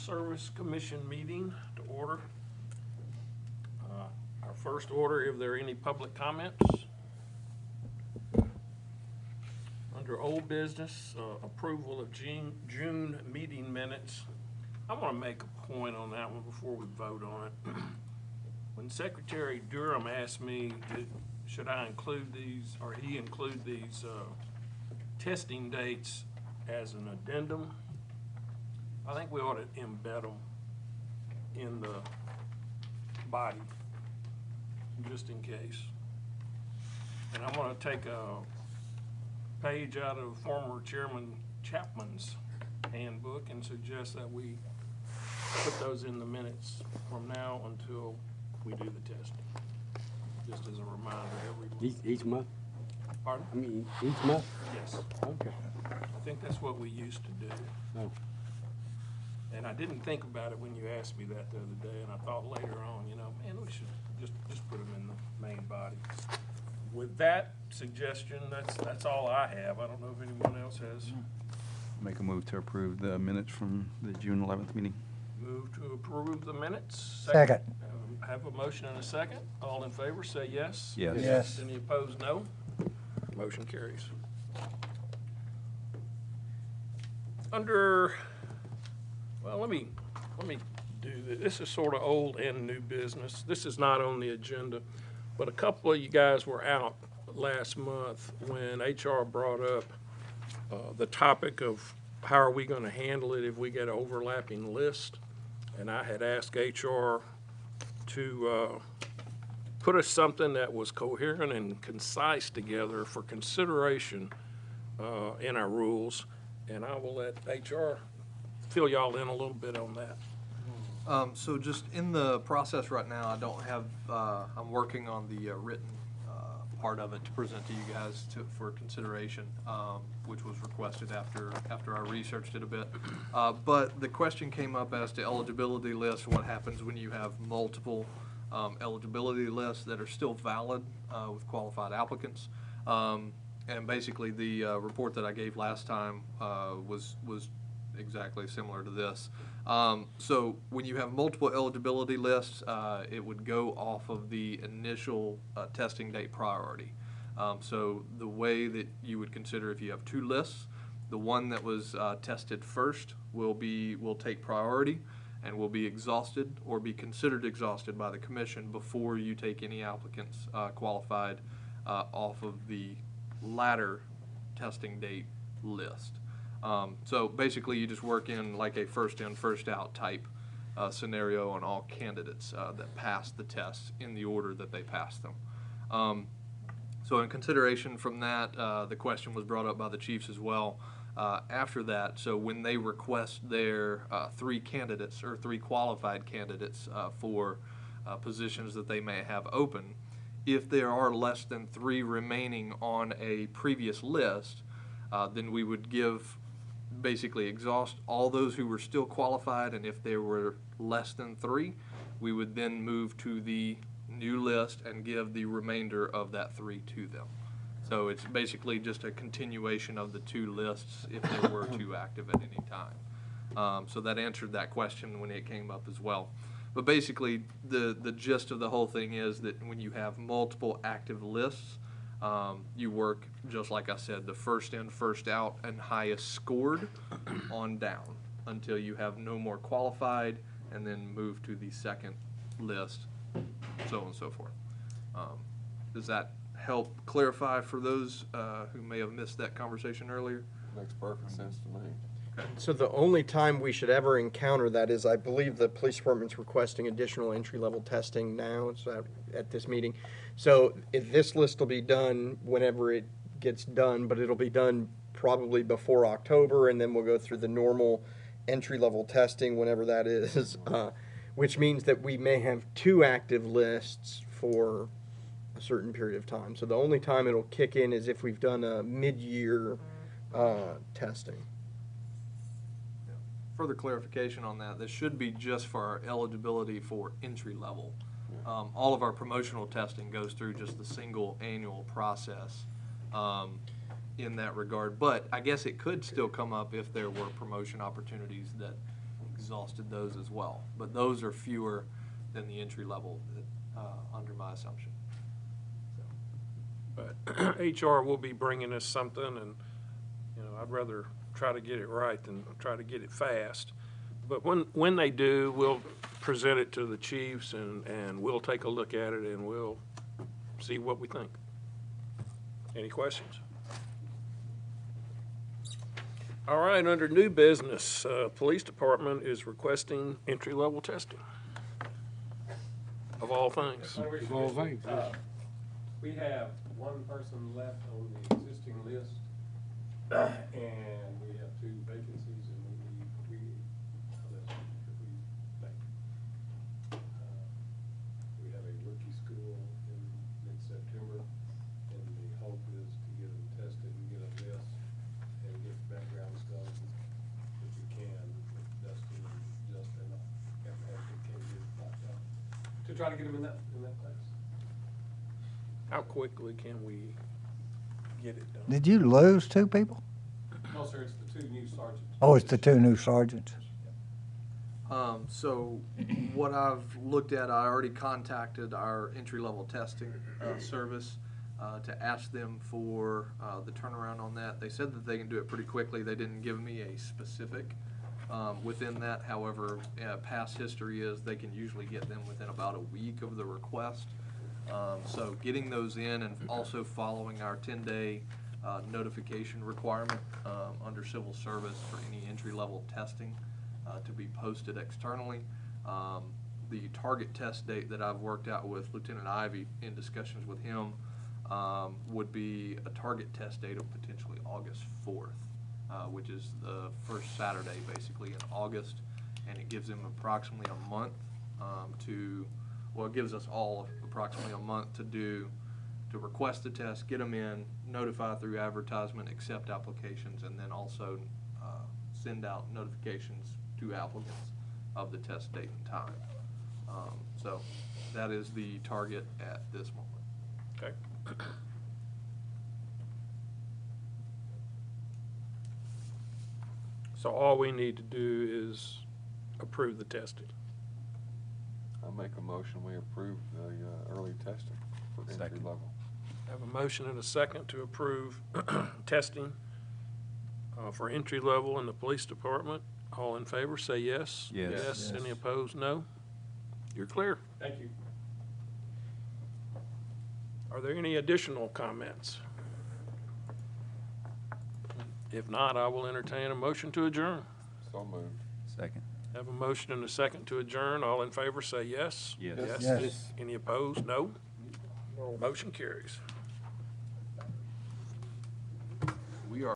Service Commission meeting to order. Our first order, if there are any public comments. Under old business, approval of June meeting minutes. I want to make a point on that one before we vote on it. When Secretary Durham asked me, should I include these, or he include these testing dates as an addendum, I think we ought to embed them in the body, just in case. And I want to take a page out of former Chairman Chapman's handbook and suggest that we put those in the minutes from now until we do the testing. Just as a reminder every month. Each month? Pardon? I mean, each month? Yes. Okay. I think that's what we used to do. Oh. And I didn't think about it when you asked me that the other day, and I thought later on, you know, man, we should just put them in the main body. With that suggestion, that's all I have. I don't know if anyone else has. Make a move to approve the minutes from the June 11th meeting. Move to approve the minutes. Second. Have a motion and a second. All in favor, say yes. Yes. Yes. Any opposed, no. Motion carries. Under, well, let me do this. This is sort of old and new business. This is not on the agenda, but a couple of you guys were out last month when HR brought up the topic of how are we going to handle it if we get an overlapping list. And I had asked HR to put us something that was coherent and concise together for consideration in our rules. And I will let HR fill y'all in a little bit on that. So just in the process right now, I don't have, I'm working on the written part of it to present to you guys for consideration, which was requested after I researched it a bit. But the question came up as to eligibility lists, what happens when you have multiple eligibility lists that are still valid with qualified applicants. And basically the report that I gave last time was exactly similar to this. So when you have multiple eligibility lists, it would go off of the initial testing date priority. So the way that you would consider if you have two lists, the one that was tested first will take priority and will be exhausted or be considered exhausted by the commission before you take any applicants qualified off of the latter testing date list. So basically you just work in like a first in, first out type scenario on all candidates that pass the test in the order that they pass them. So in consideration from that, the question was brought up by the chiefs as well after that. So when they request their three candidates or three qualified candidates for positions that they may have open, if there are less than three remaining on a previous list, then we would basically exhaust all those who were still qualified, and if there were less than three, we would then move to the new list and give the remainder of that three to them. So it's basically just a continuation of the two lists if there were two active at any time. So that answered that question when it came up as well. But basically, the gist of the whole thing is that when you have multiple active lists, you work, just like I said, the first in, first out, and highest scored on down until you have no more qualified, and then move to the second list, so on and so forth. Does that help clarify for those who may have missed that conversation earlier? Makes perfect sense to me. So the only time we should ever encounter that is, I believe the police department's requesting additional entry-level testing now, so at this meeting. So if this list will be done whenever it gets done, but it'll be done probably before October, and then we'll go through the normal entry-level testing whenever that is, which means that we may have two active lists for a certain period of time. So the only time it'll kick in is if we've done a mid-year testing. Further clarification on that, this should be just for our eligibility for entry level. All of our promotional testing goes through just the single annual process in that regard. But I guess it could still come up if there were promotion opportunities that exhausted those as well. But those are fewer than the entry level, under my assumption. But HR will be bringing us something, and, you know, I'd rather try to get it right than try to get it fast. But when they do, we'll present it to the chiefs, and we'll take a look at it, and we'll see what we think. Any questions? All right, under new business, Police Department is requesting entry-level testing. Of all things. We have one person left on the existing list, and we have 2 vacancies, and we need this if we think. We have a rookie school in mid-September, and the hope is to get them tested and get a list and get background stuff if we can, with Dustin and Justin, and have the candidates locked up, to try to get them in that place. How quickly can we get it done? Did you lose 2 people? No, sir, it's the 2 new sergeants. Oh, it's the 2 new sergeants. So what I've looked at, I already contacted our entry-level testing service to ask them for the turnaround on that. They said that they can do it pretty quickly. They didn't give me a specific within that. However, past history is they can usually get them within about a week of the request. So getting those in and also following our 10-day notification requirement under civil service for any entry-level testing to be posted externally. The target test date that I've worked out with Lieutenant Ivy in discussions with him would be a target test date of potentially August 4th, which is the first Saturday basically in August, and it gives him approximately a month it gives us all approximately a month to request the test, get them in, notify through advertisement, accept applications, and then also send out notifications to applicants of the test date and time. So that is the target at this moment. Okay. So all we need to do is approve the testing. I make a motion, we approve the early testing for entry Second. level. Have a motion and a second to approve testing for entry level in the police department. All in favor, say yes. Yes. Yes. Any opposed, no. You're clear. Thank you. Are there any additional comments? If not, I will entertain a motion to adjourn. So moved. Second. Have a motion and a second to adjourn. All in favor, say yes. Yes. Yes. Any opposed? No. Motion carries.